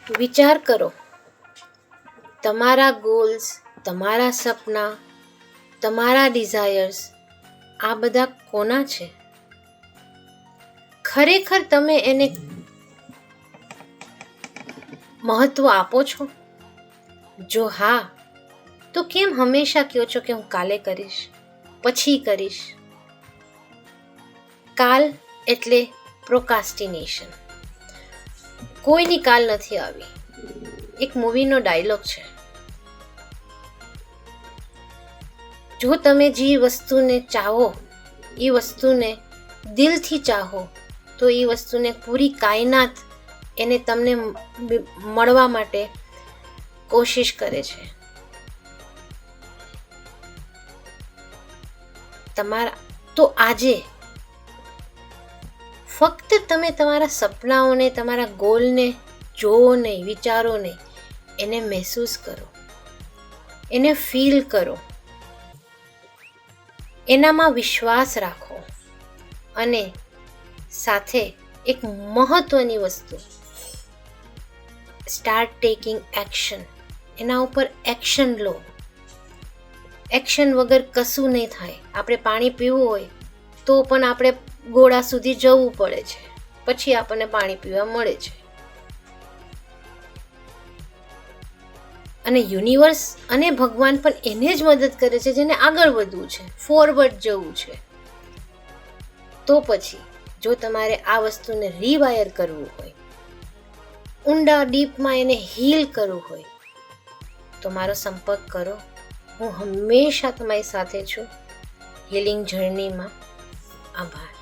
વિચાર કરો, તમારા ગોલ્સ, તમારા સપના, તમારા ડિઝાયર્સ આ બધા કોના છે? ખરેખર તમે એને મહત્વ આપો છો? જો હા, તો કેમ હંમેશા કહો છો કે હું કાલે કરીશ, પછી કરીશ? કાલ એટલે પ્રોકાસ્ટિનેશન. કોઈની કાલ નથી આવી. એક મૂવીનો ડાયલોગ છે, જો તમે જે વસ્તુને ચાહો, એ વસ્તુને દિલથી ચાહો, તો એ વસ્તુને પૂરી કાયનાત એને તમને મળવા માટે કોશિશ કરે છે. તો આજે ફક્ત તમે તમારા સપનાઓને, તમારા ગોલને જોવો નહીં, વિચારો નહીં, એને મહેસૂસ કરો, એને ફીલ કરો, એનામાં વિશ્વાસ રાખો અને સાથે એક મહત્વની વસ્તુ, સ્ટાર્ટ ટેકિંગ એક્શન. એના ઉપર એક્શન લો. એક્શન વગર કશું નહીં થાય. આપણે પાણી પીવું હોય તો પણ આપણે ગોળા સુધી જવું પડે છે, પછી આપણને પાણી પીવા મળે છે. અને યુનિવર્સ અને ભગવાન પણ એને જ મદદ કરે છે જેને આગળ વધવું છે, ફોરવર્ડ જવું છે. તો પછી જો તમારે આ વસ્તુને રીવાયર કરવું હોય, ઊંડા ડીપમાં એને હીલ કરવું હોય, તો મારો સંપર્ક કરો. હું હંમેશા તમારી સાથે છું હીલિંગ જર્નીમાં. આભાર.